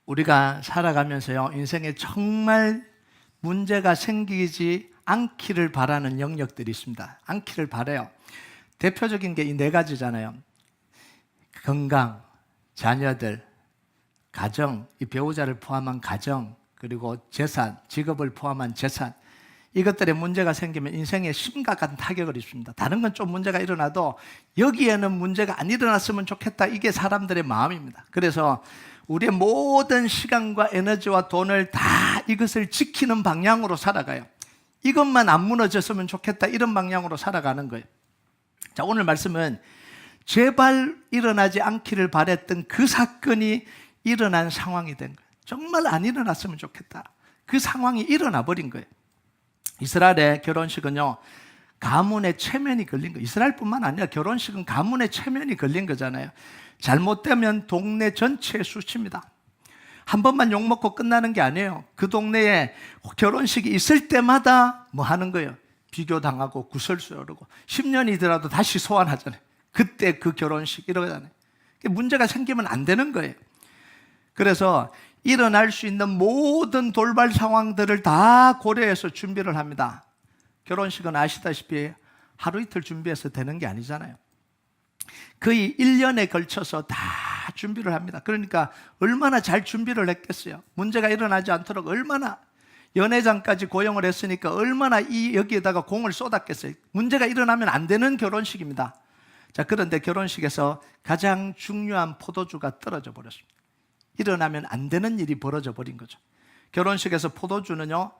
우리가 살아가면서요, 인생에 정말 문제가 생기지 않기를 바라는 영역들이 있습니다. 않기를 바라요. 대표적인 게 이 네 가지잖아요. 건강, 자녀들, 가정, 이 배우자를 포함한 가정, 그리고 재산, 직업을 포함한 재산, 이것들에 문제가 생기면 인생에 심각한 타격을 입습니다. 다른 건 좀 문제가 일어나도 여기에는 문제가 안 일어났으면 좋겠다. 이게 사람들의 마음입니다. 그래서 우리의 모든 시간과 에너지와 돈을 다 이것을 지키는 방향으로 살아가요. 이것만 안 무너졌으면 좋겠다. 이런 방향으로 살아가는 거예요. 자, 오늘 말씀은 제발 일어나지 않기를 바랬던 그 사건이 일어난 상황이 된 거예요. 정말 안 일어났으면 좋겠다. 그 상황이 일어나 버린 거예요. 이스라엘의 결혼식은요, 가문의 체면이 걸린 거예요. 이스라엘뿐만 아니라 결혼식은 가문의 체면이 걸린 거잖아요. 잘못되면 동네 전체에 수치입니다. 한 번만 욕먹고 끝나는 게 아니에요. 그 동네에 결혼식이 있을 때마다 뭐 하는 거예요? 비교당하고 구설수 오르고 10년이 더라도 다시 소환하잖아요. 그때 그 결혼식 이러잖아요. 문제가 생기면 안 되는 거예요. 그래서 일어날 수 있는 모든 돌발 상황들을 다 고려해서 준비를 합니다. 결혼식은 아시다시피 하루 이틀 준비해서 되는 게 아니잖아요. 거의 1년에 걸쳐서 다 준비를 합니다. 그러니까 얼마나 잘 준비를 했겠어요. 문제가 일어나지 않도록 얼마나 연회장까지 고용을 했으니까 얼마나 여기에다가 공을 쏟았겠어요. 문제가 일어나면 안 되는 결혼식입니다. 자, 그런데 결혼식에서 가장 중요한 포도주가 떨어져 버렸습니다. 일어나면 안 되는 일이 벌어져 버린 거죠. 결혼식에서 포도주는요,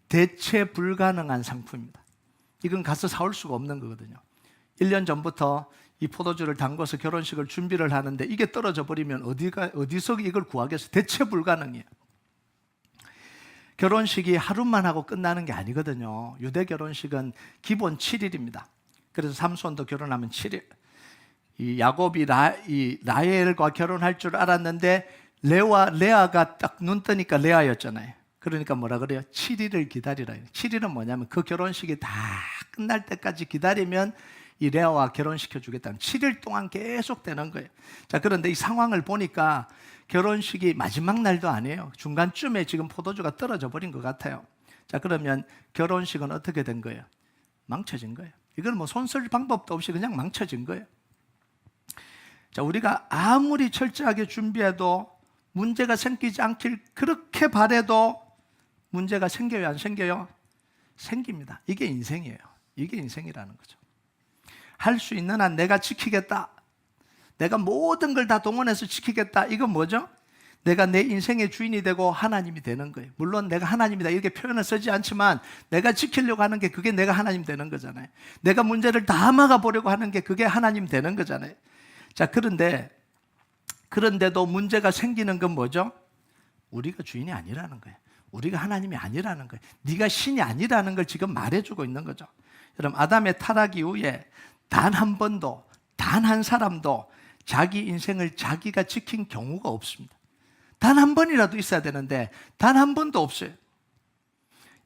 대체 불가능한 상품입니다. 이건 가서 사올 수가 없는 거거든요. 1년 전부터 이 포도주를 담궈서 결혼식을 준비를 하는데 이게 떨어져 버리면 어디서 이걸 구하겠어요? 대체 불가능이에요. 결혼식이 하루만 하고 끝나는 게 아니거든요. 유대 결혼식은 기본 7일입니다. 그래서 삼손도 결혼하면 7일. 이 야곱이 라헬과 결혼할 줄 알았는데 레아가 딱 눈 뜨니까 레아였잖아요. 그러니까 뭐라 그래요? 7일을 기다리라. 7일은 뭐냐면 그 결혼식이 다 끝날 때까지 기다리면 이 레아와 결혼시켜 주겠다는 7일 동안 계속 되는 거예요. 자, 그런데 이 상황을 보니까 결혼식이 마지막 날도 아니에요. 중간쯤에 지금 포도주가 떨어져 버린 것 같아요. 자, 그러면 결혼식은 어떻게 된 거예요? 망쳐진 거예요. 이건 뭐 손 쓸 방법도 없이 그냥 망쳐진 거예요. 자, 우리가 아무리 철저하게 준비해도 문제가 생기지 않길 그렇게 바라도 문제가 생겨요, 안 생겨요? 생깁니다. 이게 인생이에요. 이게 인생이라는 거죠. 할 수 있는 한 내가 지키겠다. 내가 모든 걸 다 동원해서 지키겠다. 이건 뭐죠? 내가 내 인생의 주인이 되고 하나님이 되는 거예요. 물론 내가 하나님이다 이렇게 표현을 쓰지 않지만 내가 지키려고 하는 게 그게 내가 하나님 되는 거잖아요. 내가 문제를 다 막아보려고 하는 게 그게 하나님 되는 거잖아요. 자, 그런데도 문제가 생기는 건 뭐죠? 우리가 주인이 아니라는 거예요. 우리가 하나님이 아니라는 거예요. 네가 신이 아니라는 걸 지금 말해주고 있는 거죠. 여러분, 아담의 타락 이후에 단 한 번도, 단 한 사람도 자기 인생을 자기가 지킨 경우가 없습니다. 단 한 번이라도 있어야 되는데 단 한 번도 없어요.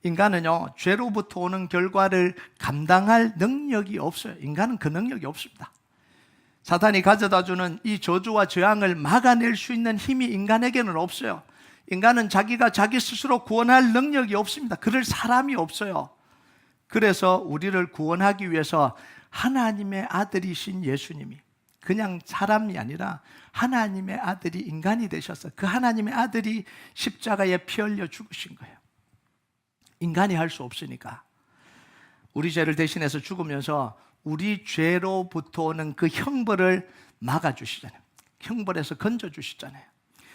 인간은요, 죄로부터 오는 결과를 감당할 능력이 없어요. 인간은 그 능력이 없습니다. 사탄이 가져다주는 이 저주와 재앙을 막아낼 수 있는 힘이 인간에게는 없어요. 인간은 자기가 자기 스스로 구원할 능력이 없습니다. 그럴 사람이 없어요. 그래서 우리를 구원하기 위해서 하나님의 아들이신 예수님이 그냥 사람이 아니라 하나님의 아들이 인간이 되셔서 그 하나님의 아들이 십자가에 피 흘려 죽으신 거예요. 인간이 할 수 없으니까 우리 죄를 대신해서 죽으면서 우리 죄로부터 오는 그 형벌을 막아주시잖아요. 형벌에서 건져주시잖아요.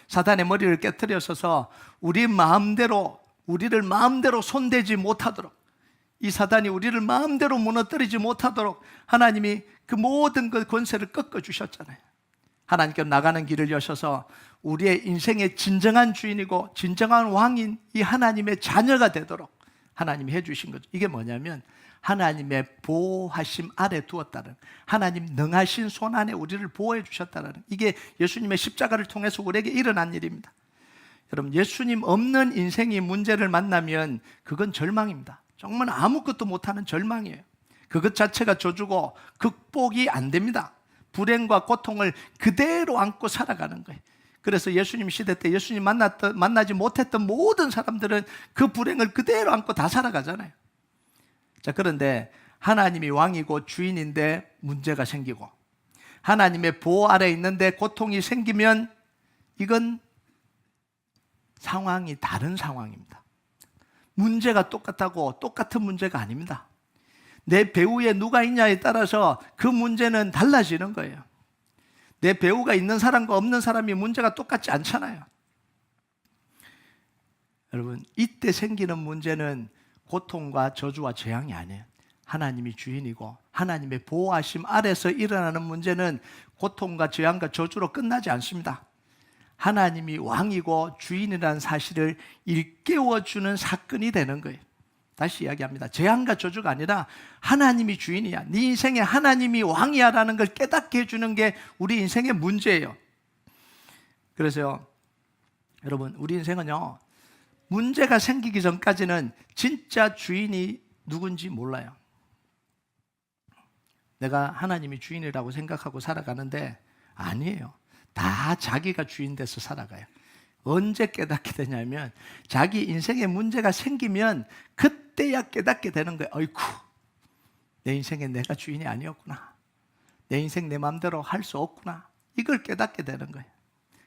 사단의 머리를 깨트려서서 우리를 마음대로 손대지 못하도록, 이 사단이 우리를 마음대로 무너뜨리지 못하도록 하나님이 그 모든 그 권세를 꺾어주셨잖아요. 하나님께로 나가는 길을 여셔서 우리의 인생의 진정한 주인이고 진정한 왕인 이 하나님의 자녀가 되도록 하나님이 해주신 거죠. 이게 뭐냐면 하나님의 보호하심 아래 두었다는, 하나님 능하신 손 안에 우리를 보호해 주셨다는, 이게 예수님의 십자가를 통해서 우리에게 일어난 일입니다. 여러분, 예수님 없는 인생이 문제를 만나면 그건 절망입니다. 정말 아무것도 못하는 절망이에요. 그것 자체가 저주고 극복이 안 됩니다. 불행과 고통을 그대로 안고 살아가는 거예요. 그래서 예수님 시대 때 예수님 만나지 못했던 모든 사람들은 그 불행을 그대로 안고 다 살아가잖아요. 자, 그런데 하나님이 왕이고 주인인데 문제가 생기고 하나님의 보호 아래 있는데 고통이 생기면 이건 상황이 다른 상황입니다. 문제가 똑같다고 똑같은 문제가 아닙니다. 내 배후에 누가 있냐에 따라서 그 문제는 달라지는 거예요. 내 배후가 있는 사람과 없는 사람이 문제가 똑같지 않잖아요. 여러분, 이때 생기는 문제는 고통과 저주와 재앙이 아니에요. 하나님이 주인이고 하나님의 보호하심 아래서 일어나는 문제는 고통과 재앙과 저주로 끝나지 않습니다. 하나님이 왕이고 주인이라는 사실을 일깨워주는 사건이 되는 거예요. 다시 이야기합니다. 재앙과 저주가 아니라 하나님이 주인이야, 네 인생에 하나님이 왕이야 라는 걸 깨닫게 해주는 게 우리 인생의 문제예요. 그래서요, 여러분, 우리 인생은요, 문제가 생기기 전까지는 진짜 주인이 누군지 몰라요. 내가 하나님이 주인이라고 생각하고 살아가는데 아니에요. 다 자기가 주인 돼서 살아가요. 언제 깨닫게 되냐면 자기 인생에 문제가 생기면 그때야 깨닫게 되는 거예요. 어이쿠, 내 인생에 내가 주인이 아니었구나. 내 인생 내 마음대로 할 수 없구나. 이걸 깨닫게 되는 거예요.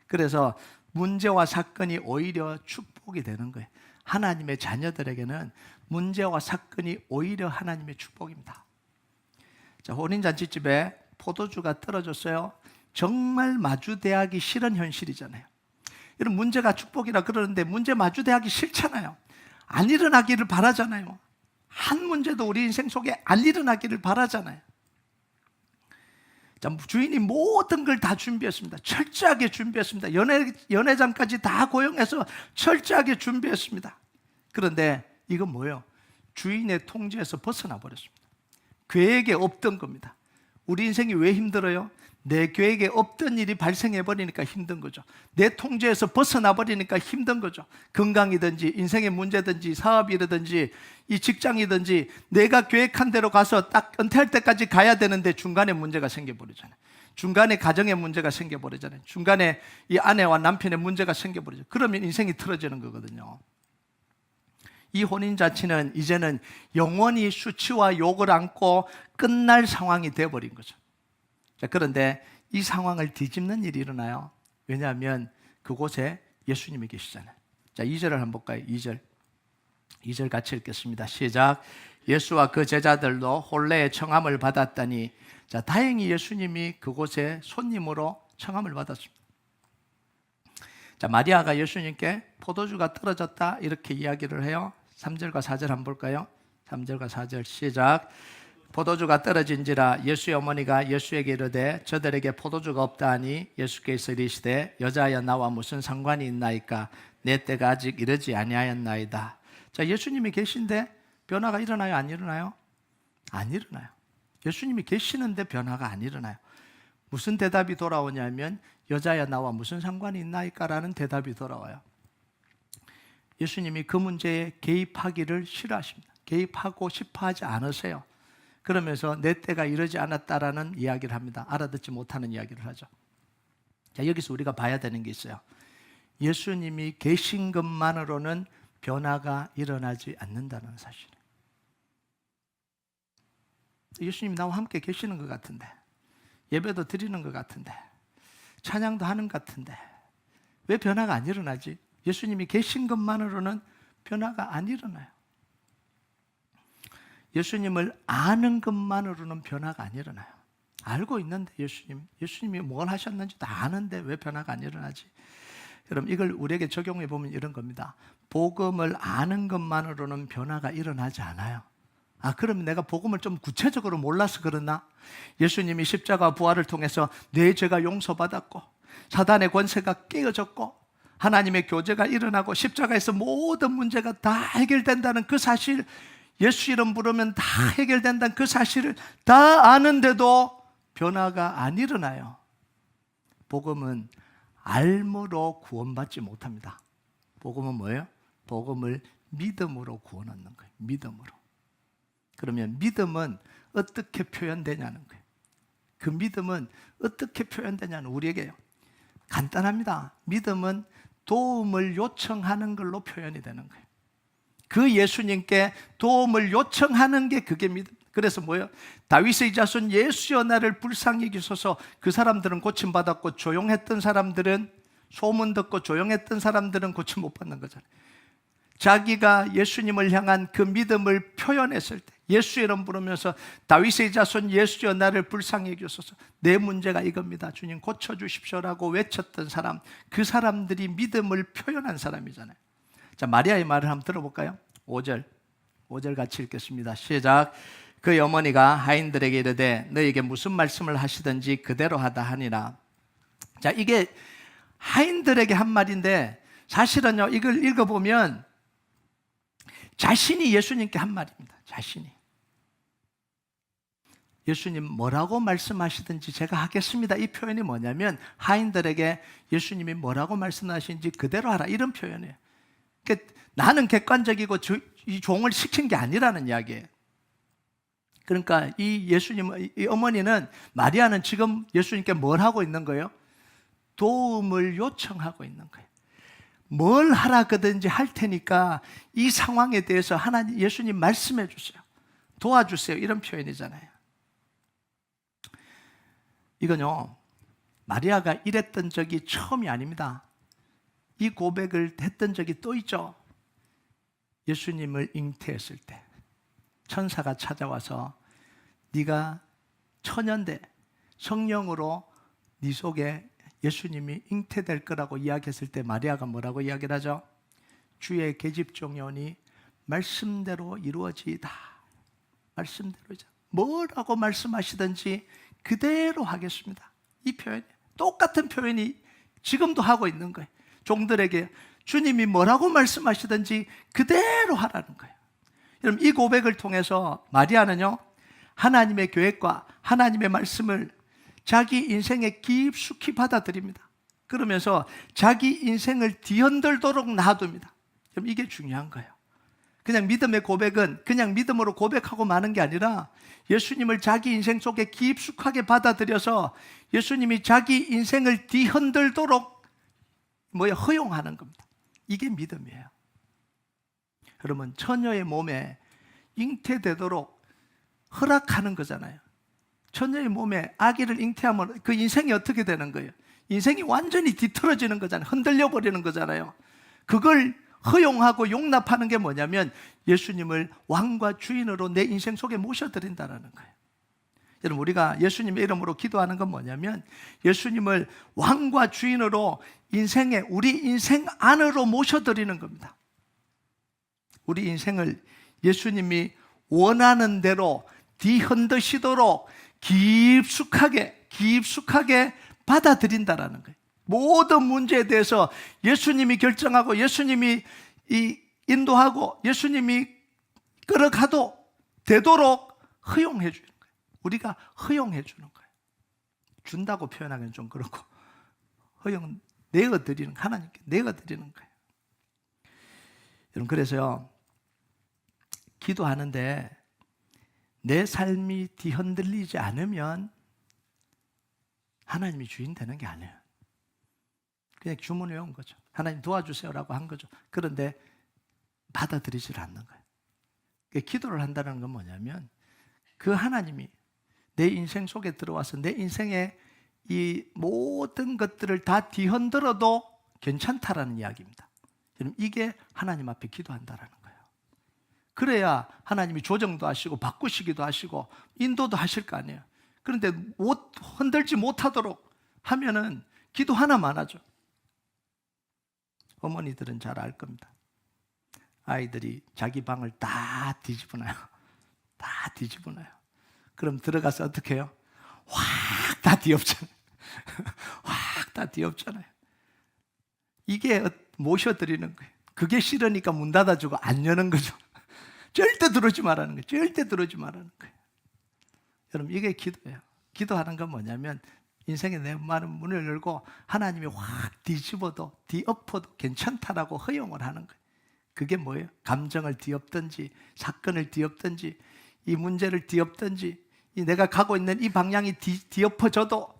그래서 문제와 사건이 오히려 축복이 되는 거예요. 하나님의 자녀들에게는 문제와 사건이 오히려 하나님의 축복입니다. 자, 혼인잔치집에 포도주가 떨어졌어요. 정말 마주대하기 싫은 현실이잖아요. 이런 문제가 축복이라 그러는데 문제 마주대하기 싫잖아요. 안 일어나기를 바라잖아요. 한 문제도 우리 인생 속에 안 일어나기를 바라잖아요. 자, 주인이 모든 걸 다 준비했습니다. 철저하게 준비했습니다. 연회장까지 다 고용해서 철저하게 준비했습니다. 그런데 이건 뭐예요? 주인의 통제에서 벗어나 버렸습니다. 계획에 없던 겁니다. 우리 인생이 왜 힘들어요? 내 계획에 없던 일이 발생해 버리니까 힘든 거죠. 내 통제에서 벗어나 버리니까 힘든 거죠. 건강이든지 인생의 문제든지 사업이라든지 이 직장이든지 내가 계획한 대로 가서 딱 은퇴할 때까지 가야 되는데 중간에 문제가 생겨버리잖아요. 중간에 가정에 문제가 생겨버리잖아요. 중간에 이 아내와 남편의 문제가 생겨버리죠. 그러면 인생이 틀어지는 거거든요. 이 혼인잔치는 이제는 영원히 수치와 욕을 안고 끝날 상황이 되어버린 거죠. 자, 그런데 이 상황을 뒤집는 일이 일어나요. 왜냐하면 그곳에 예수님이 계시잖아요. 자, 2절을 한번 볼까요? 2절 같이 읽겠습니다. 시작. 예수와 그 제자들도 혼례의 청함을 받았다니. 자, 다행히 예수님이 그곳에 손님으로 청함을 받았습니다. 자, 마리아가 예수님께 포도주가 떨어졌다 이렇게 이야기를 해요. 3절과 4절 한번 볼까요? 3절과 4절 시작. 포도주가 떨어진지라 예수의 어머니가 예수에게 이르되 저들에게 포도주가 없다 하니 예수께서 이르시되 여자여 나와 무슨 상관이 있나이까 내 때가 아직 이르지 아니하였나이다. 자, 예수님이 계신데 변화가 일어나요? 안 일어나요? 안 일어나요. 예수님이 계시는데 변화가 안 일어나요. 무슨 대답이 돌아오냐면 여자야 나와 무슨 상관이 있나이까 라는 대답이 돌아와요. 예수님이 그 문제에 개입하기를 싫어하십니다. 개입하고 싶어 하지 않으세요. 그러면서 내 때가 이르지 않았다라는 이야기를 합니다. 알아듣지 못하는 이야기를 하죠. 자, 여기서 우리가 봐야 되는 게 있어요. 예수님이 계신 것만으로는 변화가 일어나지 않는다는 사실. 예수님이 나와 함께 계시는 것 같은데, 예배도 드리는 것 같은데, 찬양도 하는 것 같은데 왜 변화가 안 일어나지? 예수님이 계신 것만으로는 변화가 안 일어나요. 예수님을 아는 것만으로는 변화가 안 일어나요. 알고 있는데 예수님이 뭘 하셨는지 다 아는데 왜 변화가 안 일어나지? 여러분, 이걸 우리에게 적용해 보면 이런 겁니다. 복음을 아는 것만으로는 변화가 일어나지 않아요. 아, 그럼 내가 복음을 좀 구체적으로 몰라서 그러나? 예수님이 십자가 부활을 통해서 내 죄가 용서받았고 사단의 권세가 깨어졌고 하나님의 교제가 일어나고 십자가에서 모든 문제가 다 해결된다는 그 사실, 예수 이름 부르면 다 해결된다는 그 사실을 다 아는데도 변화가 안 일어나요. 복음은 알므로 구원받지 못합니다. 복음은 뭐예요? 복음을 믿음으로 구원 얻는 거예요. 믿음으로. 그러면 믿음은 어떻게 표현되냐는 거예요. 그 믿음은 어떻게 표현되냐는 우리에게요. 간단합니다. 믿음은 도움을 요청하는 걸로 표현이 되는 거예요. 그 예수님께 도움을 요청하는 게 그게 믿음. 그래서 뭐예요? 다윗의 자손 예수여 나를 불쌍히 여기소서. 그 사람들은 고침받았고, 조용했던 사람들은, 소문 듣고 조용했던 사람들은 고침 못 받는 거잖아요. 자기가 예수님을 향한 그 믿음을 표현했을 때, 예수 이름 부르면서 다윗의 자손 예수여 나를 불쌍히 여기소서. 내 문제가 이겁니다, 주님 고쳐주십시오라고 외쳤던 사람, 그 사람들이 믿음을 표현한 사람이잖아요. 자, 마리아의 말을 한번 들어볼까요? 5절 같이 읽겠습니다. 시작. 그의 어머니가 하인들에게 이르되 너에게 무슨 말씀을 하시든지 그대로 하다 하니라. 자, 이게 하인들에게 한 말인데 사실은요, 이걸 읽어보면 자신이 예수님께 한 말입니다. 자신이. 예수님 뭐라고 말씀하시든지 제가 하겠습니다. 이 표현이 뭐냐면 하인들에게 예수님이 뭐라고 말씀하시는지 그대로 하라, 이런 표현이에요. 그러니까 나는 객관적이고 이 종을 시킨 게 아니라는 이야기예요. 그러니까 이 예수님, 이 어머니는, 마리아는 지금 예수님께 뭘 하고 있는 거예요? 도움을 요청하고 있는 거예요. 뭘 하라거든지 할 테니까 이 상황에 대해서 하나님, 예수님 말씀해 주세요. 도와주세요. 이런 표현이잖아요. 이건요, 마리아가 이랬던 적이 처음이 아닙니다. 이 고백을 했던 적이 또 있죠. 예수님을 잉태했을 때 천사가 찾아와서 네가 처년돼 성령으로 네 속에 예수님이 잉태될 거라고 이야기했을 때 마리아가 뭐라고 이야기를 하죠? 주의 계집종이 오니 말씀대로 이루어지이다. 말씀대로. 뭐라고 말씀하시든지 그대로 하겠습니다. 이 표현, 똑같은 표현이 지금도 하고 있는 거예요. 종들에게 주님이 뭐라고 말씀하시든지 그대로 하라는 거예요. 여러분, 이 고백을 통해서 마리아는요, 하나님의 계획과 하나님의 말씀을 자기 인생에 깊숙이 받아들입니다. 그러면서 자기 인생을 뒤흔들도록 놔둡니다. 그럼 이게 중요한 거예요. 그냥 믿음의 고백은 그냥 믿음으로 고백하고 마는 게 아니라 예수님을 자기 인생 속에 깊숙하게 받아들여서 예수님이 자기 인생을 뒤흔들도록 허용하는 겁니다. 이게 믿음이에요. 그러면 처녀의 몸에 잉태되도록 허락하는 거잖아요. 처녀의 몸에 아기를 잉태하면 그 인생이 어떻게 되는 거예요? 인생이 완전히 뒤틀어지는 거잖아요. 흔들려 버리는 거잖아요. 그걸 허용하고 용납하는 게 뭐냐면 예수님을 왕과 주인으로 내 인생 속에 모셔드린다는 거예요. 여러분, 우리가 예수님의 이름으로 기도하는 건 뭐냐면 예수님을 왕과 주인으로 우리 인생 안으로 모셔드리는 겁니다. 우리 인생을 예수님이 원하는 대로 뒤흔드시도록 깊숙하게 받아들인다라는 거예요. 모든 문제에 대해서 예수님이 결정하고 예수님이 인도하고 예수님이 끌어가도 되도록 허용해 주는 거예요. 우리가 허용해 주는 거예요. 준다고 표현하기는 좀 그렇고 하나님께 내어드리는 거예요. 여러분, 그래서요, 기도하는데 내 삶이 뒤흔들리지 않으면 하나님이 주인 되는 게 아니에요. 그냥 주문해 온 거죠. 하나님 도와주세요라고 한 거죠. 그런데 받아들이질 않는 거예요. 그러니까 기도를 한다는 건 뭐냐면 그 하나님이 내 인생 속에 들어와서 내 인생의 이 모든 것들을 다 뒤흔들어도 괜찮다라는 이야기입니다. 이게 하나님 앞에 기도한다라는 거예요. 그래야 하나님이 조정도 하시고 바꾸시기도 하시고 인도도 하실 거 아니에요. 그런데 흔들지 못하도록 하면은 기도 하나만 하죠. 어머니들은 잘 알 겁니다. 아이들이 자기 방을 다 뒤집어놔요. 다 뒤집어놔요. 그럼 들어가서 어떻게 해요? 확 다 뒤엎잖아요. 확 다 뒤엎잖아요. 이게 모셔드리는 거예요. 그게 싫으니까 문 닫아주고 안 여는 거죠. 절대 들어오지 말라는 거예요. 절대 들어오지 말라는 거예요. 여러분, 이게 기도예요. 기도하는 건 뭐냐면 인생의 내 많은 문을 열고 하나님이 확 뒤집어도 뒤엎어도 괜찮다라고 허용을 하는 거예요. 그게 뭐예요? 감정을 뒤엎든지 사건을 뒤엎든지 이 문제를 뒤엎든지 내가 가고 있는 이 방향이 뒤엎어져도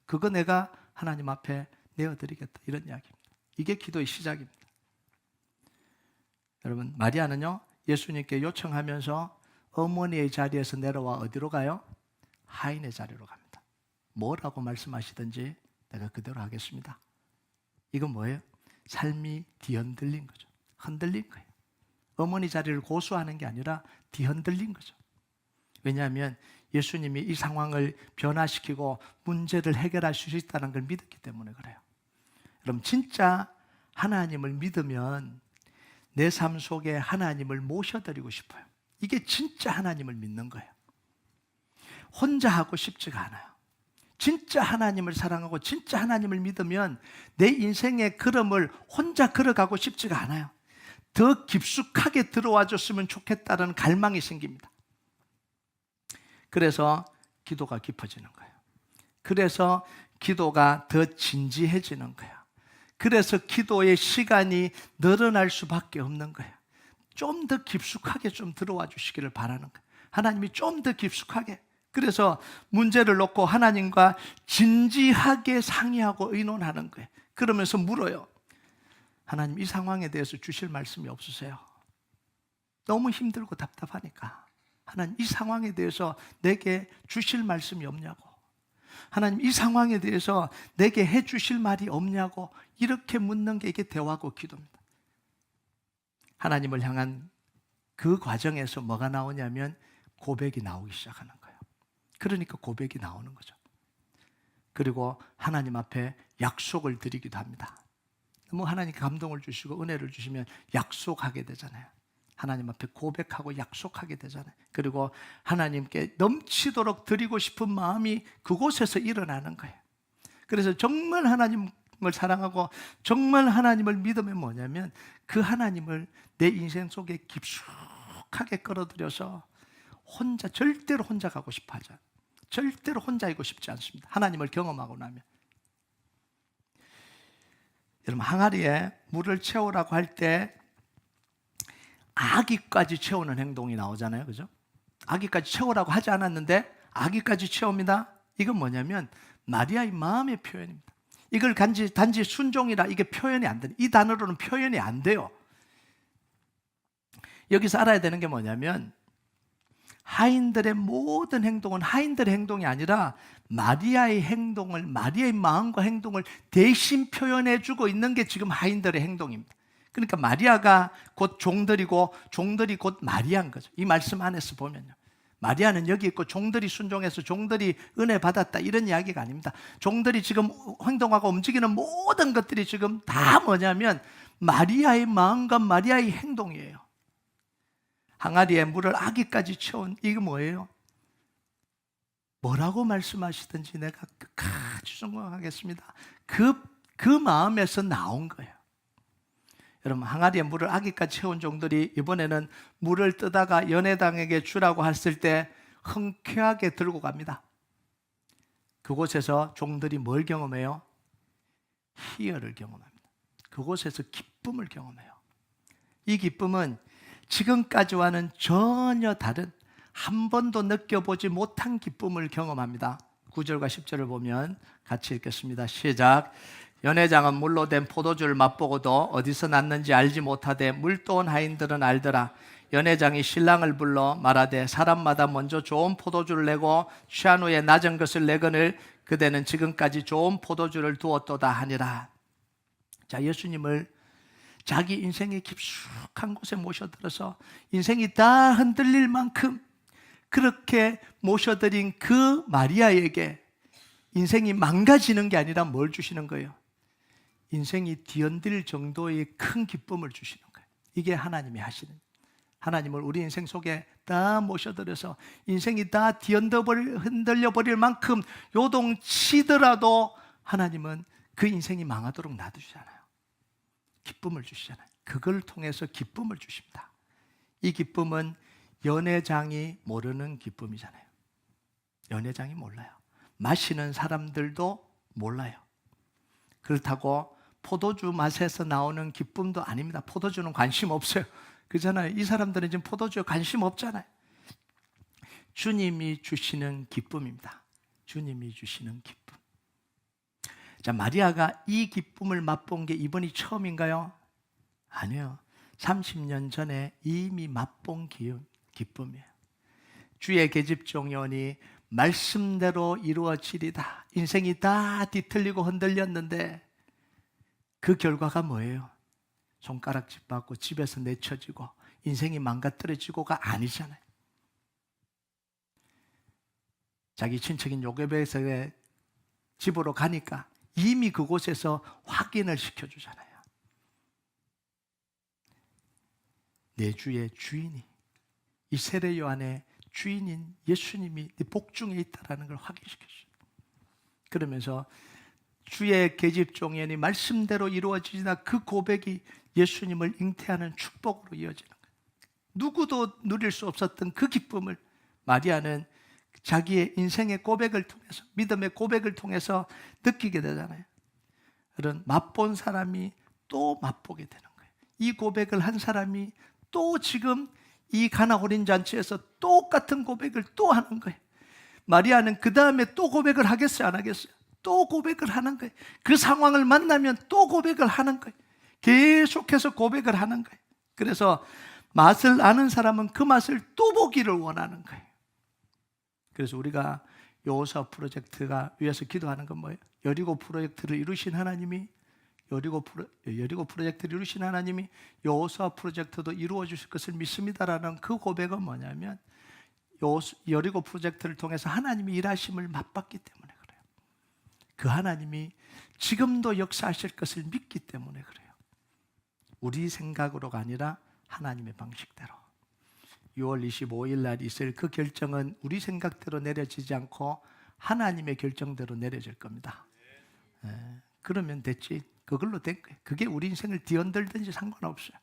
그거 내가 하나님 앞에 내어드리겠다, 이런 이야기입니다. 이게 기도의 시작입니다. 여러분, 마리아는요, 예수님께 요청하면서 어머니의 자리에서 내려와 어디로 가요? 하인의 자리로 갑니다. 뭐라고 말씀하시든지 내가 그대로 하겠습니다. 이건 뭐예요? 삶이 뒤흔들린 거죠. 흔들린 거예요. 어머니 자리를 고수하는 게 아니라 뒤흔들린 거죠. 왜냐하면 예수님이 이 상황을 변화시키고 문제를 해결할 수 있다는 걸 믿었기 때문에 그래요. 그럼 진짜 하나님을 믿으면 내 삶 속에 하나님을 모셔드리고 싶어요. 이게 진짜 하나님을 믿는 거예요. 혼자 하고 싶지가 않아요. 진짜 하나님을 사랑하고 진짜 하나님을 믿으면 내 인생의 걸음을 혼자 걸어가고 싶지가 않아요. 더 깊숙하게 들어와 줬으면 좋겠다는 갈망이 생깁니다. 그래서 기도가 깊어지는 거예요. 그래서 기도가 더 진지해지는 거예요. 그래서 기도의 시간이 늘어날 수밖에 없는 거예요. 좀 더 깊숙하게 좀 들어와 주시기를 바라는 거예요. 하나님이 좀 더 깊숙하게. 그래서 문제를 놓고 하나님과 진지하게 상의하고 의논하는 거예요. 그러면서 물어요. 하나님, 이 상황에 대해서 주실 말씀이 없으세요? 너무 힘들고 답답하니까. 하나님, 이 상황에 대해서 내게 주실 말씀이 없냐고. 하나님, 이 상황에 대해서 내게 해 주실 말이 없냐고. 이렇게 묻는 게 이게 대화고 기도입니다. 하나님을 향한 그 과정에서 뭐가 나오냐면 고백이 나오기 시작하는 거예요. 그러니까 고백이 나오는 거죠. 그리고 하나님 앞에 약속을 드리기도 합니다. 너무 하나님께 감동을 주시고 은혜를 주시면 약속하게 되잖아요. 하나님 앞에 고백하고 약속하게 되잖아요. 그리고 하나님께 넘치도록 드리고 싶은 마음이 그곳에서 일어나는 거예요. 그래서 정말 하나님을 사랑하고 정말 하나님을 믿으면 뭐냐면 그 하나님을 내 인생 속에 깊숙하게 끌어들여서 혼자, 절대로 혼자 가고 싶어 하죠. 절대로 혼자이고 싶지 않습니다. 하나님을 경험하고 나면. 여러분, 항아리에 물을 채우라고 할 때 아기까지 채우는 행동이 나오잖아요. 그죠? 아기까지 채우라고 하지 않았는데 아기까지 채웁니다. 이건 뭐냐면 마리아의 마음의 표현입니다. 이걸 단지 순종이라 이게 표현이 안 돼요. 이 단어로는 표현이 안 돼요. 여기서 알아야 되는 게 뭐냐면 하인들의 모든 행동은 하인들의 행동이 아니라 마리아의 행동을, 마리아의 마음과 행동을 대신 표현해주고 있는 게 지금 하인들의 행동입니다. 그러니까 마리아가 곧 종들이고 종들이 곧 마리아인 거죠. 이 말씀 안에서 보면요. 마리아는 여기 있고 종들이 순종해서 종들이 은혜 받았다, 이런 이야기가 아닙니다. 종들이 지금 행동하고 움직이는 모든 것들이 지금 다 뭐냐면 마리아의 마음과 마리아의 행동이에요. 항아리에 물을 아기까지 채운 이게 뭐예요? 뭐라고 말씀하시든지 내가 끝까지 순종하겠습니다. 그 마음에서 나온 거예요. 여러분, 항아리에 물을 아기까지 채운 종들이 이번에는 물을 뜨다가 연회당에게 주라고 했을 때 흔쾌하게 들고 갑니다. 그곳에서 종들이 뭘 경험해요? 희열을 경험합니다. 그곳에서 기쁨을 경험해요. 이 기쁨은 지금까지와는 전혀 다른, 한 번도 느껴보지 못한 기쁨을 경험합니다. 9절과 10절을 보면 같이 읽겠습니다. 시작. 연회장은 물로 된 포도주를 맛보고도 어디서 났는지 알지 못하되 물도온 하인들은 알더라. 연회장이 신랑을 불러 말하되 사람마다 먼저 좋은 포도주를 내고 취한 후에 낮은 것을 내거늘 그대는 지금까지 좋은 포도주를 두었도다 하니라. 자, 예수님을 자기 인생의 깊숙한 곳에 모셔들어서 인생이 다 흔들릴 만큼 그렇게 모셔드린 그 마리아에게 인생이 망가지는 게 아니라 뭘 주시는 거예요? 인생이 뒤흔들 정도의 큰 기쁨을 주시는 거예요. 이게 하나님이 하시는, 하나님을 우리 인생 속에 다 모셔들여서 인생이 다 흔들려 버릴 만큼 요동치더라도 하나님은 그 인생이 망하도록 놔두시잖아요. 기쁨을 주시잖아요. 그걸 통해서 기쁨을 주십니다. 이 기쁨은 연회장이 모르는 기쁨이잖아요. 연회장이 몰라요. 마시는 사람들도 몰라요. 그렇다고 포도주 맛에서 나오는 기쁨도 아닙니다. 포도주는 관심 없어요. 그잖아요. 이 사람들은 지금 포도주에 관심 없잖아요. 주님이 주시는 기쁨입니다. 주님이 주시는 기쁨. 자, 마리아가 이 기쁨을 맛본 게 이번이 처음인가요? 아니요. 30년 전에 이미 맛본 기쁨이에요. 주의 계집종연이 말씀대로 이루어지리다. 인생이 다 뒤틀리고 흔들렸는데 그 결과가 뭐예요? 손가락질 받고 집에서 내쳐지고 인생이 망가뜨려지고가 아니잖아요. 자기 친척인 요게벳의 집으로 가니까 이미 그곳에서 확인을 시켜주잖아요. 내 주의 주인이, 이 세례 요한의 주인인 예수님이 네 복중에 있다는 걸 확인시켰어요. 그러면서 주의 계집종연이 말씀대로 이루어지나 그 고백이 예수님을 잉태하는 축복으로 이어지는 거예요. 누구도 누릴 수 없었던 그 기쁨을 마리아는 자기의 인생의 고백을 통해서, 믿음의 고백을 통해서 느끼게 되잖아요. 그런 맛본 사람이 또 맛보게 되는 거예요. 이 고백을 한 사람이 또 지금 이 가나 혼인 잔치에서 똑같은 고백을 또 하는 거예요. 마리아는 그 다음에 또 고백을 하겠어요, 안 하겠어요? 또 고백을 하는 거예요. 그 상황을 만나면 또 고백을 하는 거예요. 계속해서 고백을 하는 거예요. 그래서 맛을 아는 사람은 그 맛을 또 보기를 원하는 거예요. 그래서 우리가 여호수아 프로젝트가 위해서 기도하는 건 뭐예요? 여리고 프로젝트를 이루신 하나님이 여리고 프로젝트를 이루신 하나님이 여호수아 프로젝트도 이루어 주실 것을 믿습니다라는 그 고백은 뭐냐면 여리고 프로젝트를 통해서 하나님이 일하심을 맛봤기 때문에 그래요. 그 하나님이 지금도 역사하실 것을 믿기 때문에 그래요. 우리 생각으로가 아니라 하나님의 방식대로. 6월 25일 날 있을 그 결정은 우리 생각대로 내려지지 않고 하나님의 결정대로 내려질 겁니다. 그러면 됐지. 그걸로 된 거예요. 그게 우리 인생을 뒤흔들든지 상관없어요.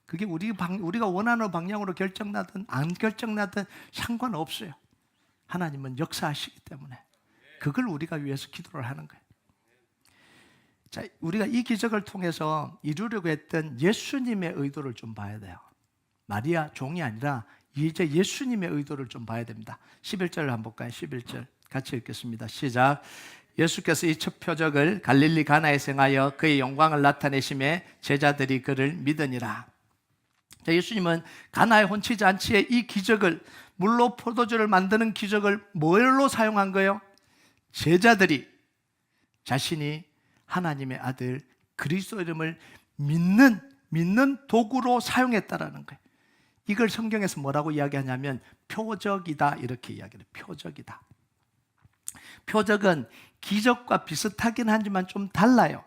그게 우리가 원하는 방향으로 결정나든 안 결정나든 상관없어요. 하나님은 역사하시기 때문에 그걸 우리가 위해서 기도를 하는 거예요. 자, 우리가 이 기적을 통해서 이루려고 했던 예수님의 의도를 좀 봐야 돼요. 마리아 종이 아니라 이제 예수님의 의도를 좀 봐야 됩니다. 11절을 한번 볼까요? 11절 같이 읽겠습니다. 시작. 예수께서 이 첫 표적을 갈릴리 가나에서 행하여 그의 영광을 나타내심에 제자들이 그를 믿으니라. 자, 예수님은 가나의 혼치 잔치의 이 기적을, 물로 포도주를 만드는 기적을 뭘로 사용한 거예요? 제자들이 자신이 하나님의 아들 그리스도 이름을 믿는 도구로 사용했다라는 거예요. 이걸 성경에서 뭐라고 이야기하냐면 표적이다 이렇게 이야기해요. 표적이다. 표적은 기적과 비슷하긴 하지만 좀 달라요.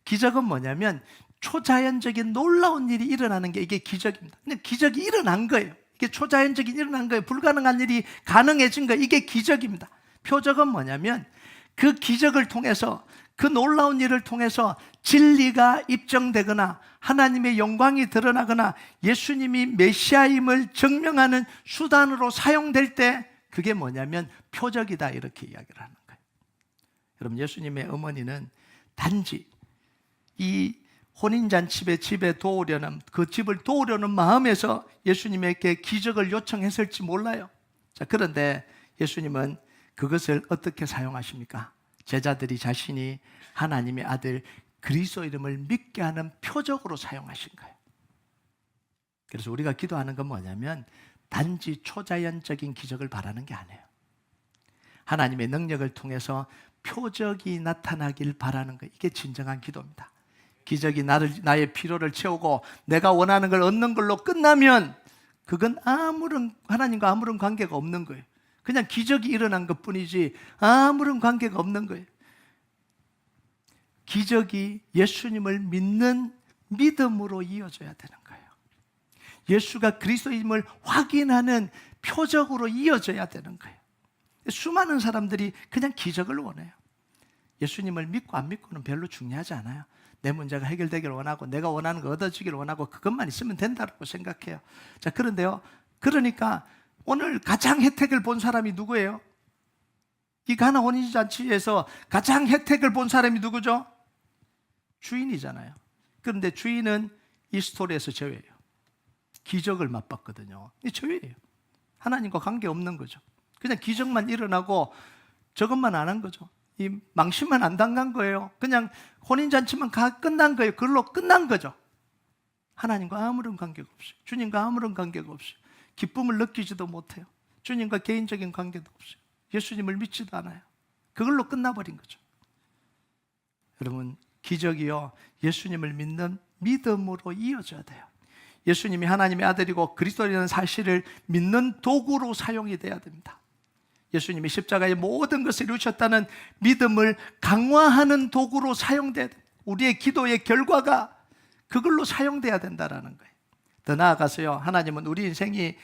기적은 뭐냐면 초자연적인 놀라운 일이 일어나는 게 이게 기적입니다. 근데 기적이 일어난 거예요. 이게 초자연적인 일어난 거예요. 불가능한 일이 가능해진 거예요. 이게 기적입니다. 표적은 뭐냐면 그 기적을 통해서, 그 놀라운 일을 통해서 진리가 입증되거나 하나님의 영광이 드러나거나 예수님이 메시아임을 증명하는 수단으로 사용될 때 그게 뭐냐면 표적이다 이렇게 이야기를 하는 거예요. 여러분, 예수님의 어머니는 단지 이 혼인잔치의 집에 도우려는, 그 집을 도우려는 마음에서 예수님에게 기적을 요청했을지 몰라요. 자, 그런데 예수님은 그것을 어떻게 사용하십니까? 제자들이 자신이 하나님의 아들 그리스도 이름을 믿게 하는 표적으로 사용하신 거예요. 그래서 우리가 기도하는 건 뭐냐면 단지 초자연적인 기적을 바라는 게 아니에요. 하나님의 능력을 통해서 표적이 나타나길 바라는 거예요. 이게 진정한 기도입니다. 기적이 나의 필요를 채우고 내가 원하는 걸 얻는 걸로 끝나면 그건 하나님과 아무런 관계가 없는 거예요. 그냥 기적이 일어난 것뿐이지 아무런 관계가 없는 거예요. 기적이 예수님을 믿는 믿음으로 이어져야 되는 거예요. 예수가 그리스도임을 확인하는 표적으로 이어져야 되는 거예요. 수많은 사람들이 그냥 기적을 원해요. 예수님을 믿고 안 믿고는 별로 중요하지 않아요. 내 문제가 해결되기를 원하고 내가 원하는 거 얻어지기를 원하고 그것만 있으면 된다고 생각해요. 자, 그런데요, 그러니까 오늘 가장 혜택을 본 사람이 누구예요? 이 가나 혼인잔치에서 가장 혜택을 본 사람이 누구죠? 주인이잖아요. 그런데 주인은 이 스토리에서 제외예요. 기적을 맛봤거든요. 이 제외예요. 하나님과 관계없는 거죠. 그냥 기적만 일어나고 저것만 안 한 거죠. 이 망신만 안 당한 거예요. 그냥 혼인잔치만 끝난 거예요. 그걸로 끝난 거죠. 하나님과 아무런 관계가 없어요. 주님과 아무런 관계가 없어요. 기쁨을 느끼지도 못해요. 주님과 개인적인 관계도 없어요. 예수님을 믿지도 않아요. 그걸로 끝나버린 거죠. 여러분, 기적이요, 예수님을 믿는 믿음으로 이어져야 돼요. 예수님이 하나님의 아들이고 그리스도라는 사실을 믿는 도구로 사용이 돼야 됩니다. 예수님이 십자가의 모든 것을 이루셨다는 믿음을 강화하는 도구로 사용돼야 돼요. 우리의 기도의 결과가 그걸로 사용돼야 된다는 거예요. 더 나아가서요, 하나님은 우리 인생이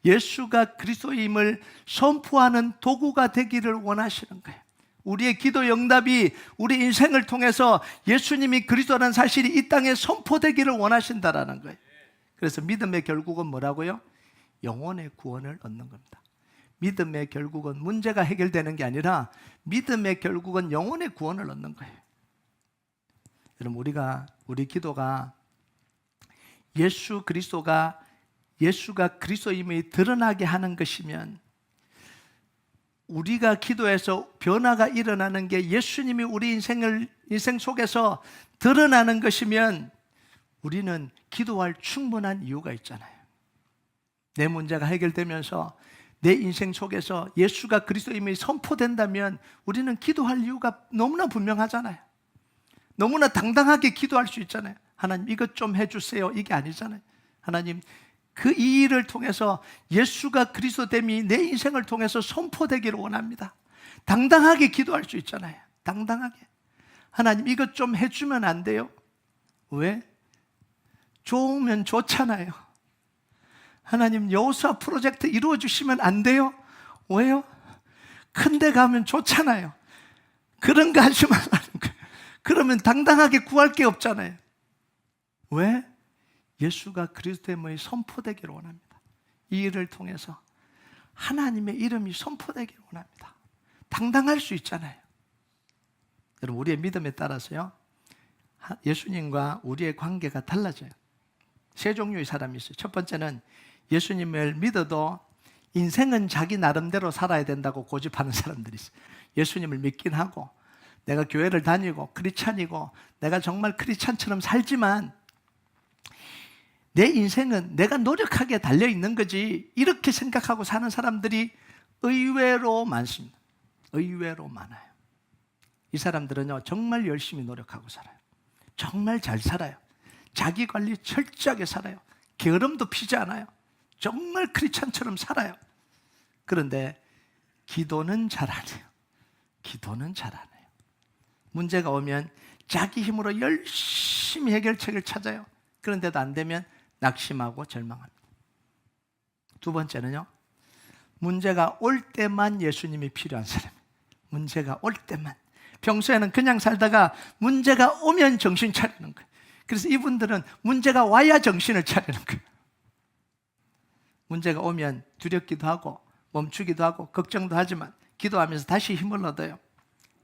예수가 그리스도임을 선포하는 도구가 되기를 원하시는 거예요. 우리의 기도 응답이 우리 인생을 통해서 예수님이 그리스도라는 사실이 이 땅에 선포되기를 원하신다는 거예요. 그래서 믿음의 결국은 뭐라고요? 영혼의 구원을 얻는 겁니다. 믿음의 결국은 문제가 해결되는 게 아니라 믿음의 결국은 영혼의 구원을 얻는 거예요. 여러분, 우리 기도가 예수가 그리스도임이 드러나게 하는 것이면, 우리가 기도해서 변화가 일어나는 게 예수님이 우리 인생 속에서 드러나는 것이면 우리는 기도할 충분한 이유가 있잖아요. 내 문제가 해결되면서 내 인생 속에서 예수가 그리스도임이 선포된다면 우리는 기도할 이유가 너무나 분명하잖아요. 너무나 당당하게 기도할 수 있잖아요. 하나님, 이것 좀 해주세요. 이게 아니잖아요. 하나님, 이 일을 통해서 예수가 그리스도됨이 내 인생을 통해서 선포되기를 원합니다. 당당하게 기도할 수 있잖아요. 당당하게. 하나님, 이것 좀 해주면 안 돼요? 왜? 좋으면 좋잖아요. 하나님, 여호수아 프로젝트 이루어주시면 안 돼요? 왜요? 큰데 가면 좋잖아요. 그런 거 하지 말라는 거예요. 그러면 당당하게 구할 게 없잖아요. 왜? 예수가 그리스도임이 선포되기를 원합니다. 이 일을 통해서 하나님의 이름이 선포되기를 원합니다. 당당할 수 있잖아요. 여러분, 우리의 믿음에 따라서요, 예수님과 우리의 관계가 달라져요. 세 종류의 사람이 있어요. 첫 번째는 예수님을 믿어도 인생은 자기 나름대로 살아야 된다고 고집하는 사람들이 있어요. 예수님을 믿긴 하고 내가 교회를 다니고 크리스찬이고 내가 정말 크리스찬처럼 살지만 내 인생은 내가 노력하게 달려있는 거지, 이렇게 생각하고 사는 사람들이 의외로 많습니다. 의외로 많아요. 이 사람들은요, 정말 열심히 노력하고 살아요. 정말 잘 살아요. 자기 관리 철저하게 살아요. 게으름도 피지 않아요. 정말 크리스찬처럼 살아요. 그런데 기도는 잘 안 해요. 기도는 잘 안 해요. 문제가 오면 자기 힘으로 열심히 해결책을 찾아요. 그런데도 안 되면 낙심하고 절망합니다. 두 번째는요, 문제가 올 때만 예수님이 필요한 사람이에요. 문제가 올 때만. 평소에는 그냥 살다가 문제가 오면 정신 차리는 거예요. 그래서 이분들은 문제가 와야 정신을 차리는 거예요. 문제가 오면 두렵기도 하고 멈추기도 하고 걱정도 하지만 기도하면서 다시 힘을 얻어요.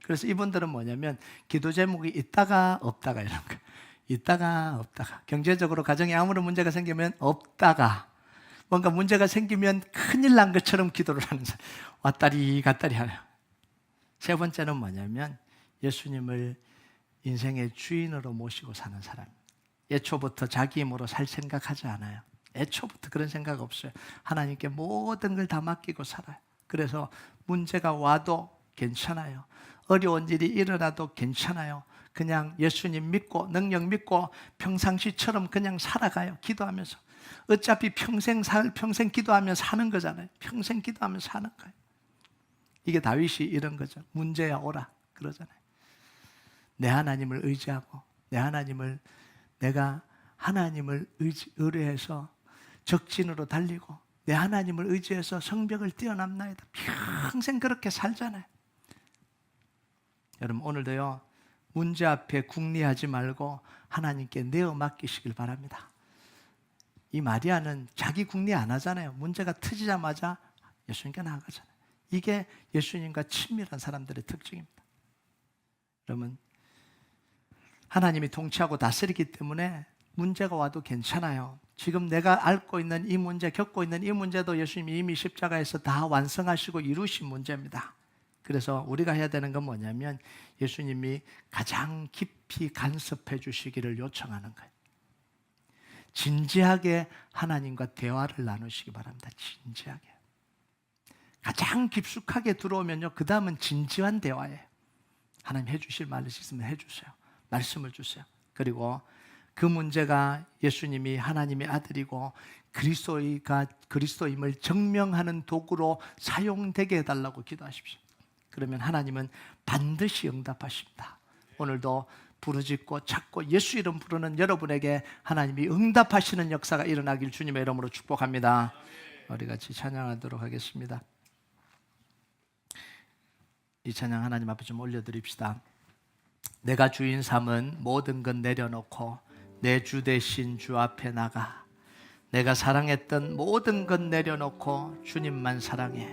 그래서 이분들은 뭐냐면 기도 제목이 있다가 없다가 이런 거예요. 있다가 없다가. 경제적으로 가정에 아무런 문제가 생기면 없다가, 뭔가 문제가 생기면 큰일 난 것처럼 기도를 하는 사람. 왔다리 갔다리 하네요. 세 번째는 뭐냐면 예수님을 인생의 주인으로 모시고 사는 사람. 애초부터 자기 힘으로 살 생각하지 않아요. 애초부터 그런 생각 없어요. 하나님께 모든 걸 다 맡기고 살아요. 그래서 문제가 와도 괜찮아요. 어려운 일이 일어나도 괜찮아요. 그냥 예수님 믿고 능력 믿고 평상시처럼 그냥 살아가요. 기도하면서. 어차피 평생 기도하며 사는 거잖아요. 평생 기도하며 사는 거예요. 이게 다윗이 이런 거죠. 문제야 오라 그러잖아요. 내 하나님을 의지하고 내가 하나님을 의뢰해서 적진으로 달리고 내 하나님을 의지해서 성벽을 뛰어넘나이다. 평생 그렇게 살잖아요. 여러분, 오늘도요, 문제 앞에 궁리하지 말고 하나님께 내어 맡기시길 바랍니다. 이 마리아는 자기 궁리 안 하잖아요. 문제가 터지자마자 예수님께 나아가잖아요. 이게 예수님과 친밀한 사람들의 특징입니다. 여러분, 하나님이 통치하고 다스리기 때문에 문제가 와도 괜찮아요. 지금 내가 앓고 있는 이 문제, 겪고 있는 이 문제도 예수님이 이미 십자가에서 다 완성하시고 이루신 문제입니다. 그래서 우리가 해야 되는 건 뭐냐면 예수님이 가장 깊이 간섭해 주시기를 요청하는 거예요. 진지하게 하나님과 대화를 나누시기 바랍니다. 진지하게. 가장 깊숙하게 들어오면요, 그 다음은 진지한 대화예요. 하나님 해주실 말이 있으면 해주세요. 말씀을 주세요. 그리고 그 문제가 예수님이 하나님의 아들이고 그리스도임을 증명하는 도구로 사용되게 해달라고 기도하십시오. 그러면 하나님은 반드시 응답하십니다. 오늘도 부르짖고 찾고 예수 이름 부르는 여러분에게 하나님이 응답하시는 역사가 일어나길 주님의 이름으로 축복합니다. 우리 같이 찬양하도록 하겠습니다. 이 찬양 하나님 앞에 좀 올려드립시다. 내가 주인 삼은 모든 것 내려놓고 내 주 대신 주 앞에 나가. 내가 사랑했던 모든 것 내려놓고 주님만 사랑해.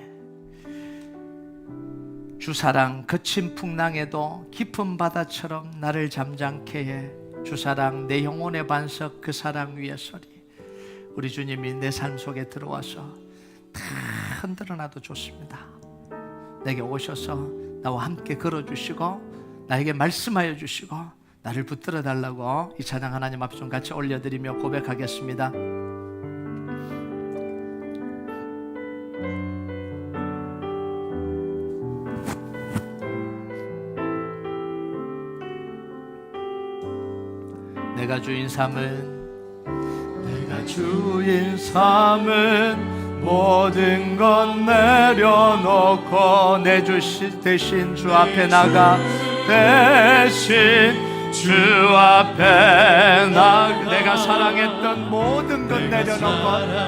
주 사랑 거친 풍랑에도 깊은 바다처럼 나를 잠잠케 해. 주 사랑 내 영혼의 반석 그 사랑 위에 서리. 우리 주님이 내 삶 속에 들어와서 다 흔들어놔도 좋습니다. 내게 오셔서 나와 함께 걸어주시고 나에게 말씀하여 주시고 나를 붙들어 달라고 이 찬양 하나님 앞에 좀 같이 올려드리며 고백하겠습니다. 내가 주인 삼은 모든 것 내려놓고 내 주 대신 주 앞에 나가. 대신 주 앞에 나가. 내가 사랑했던 모든 것 내려놓고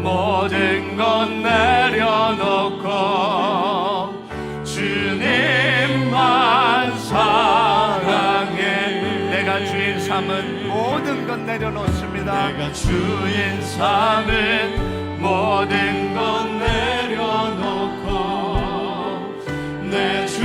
모든 것 내려놓고 주님만 사랑해. 내가 주인 삼은 모든 것 내려놓습니다. 내가 주인 삼은 모든 것 내려놓고 내 주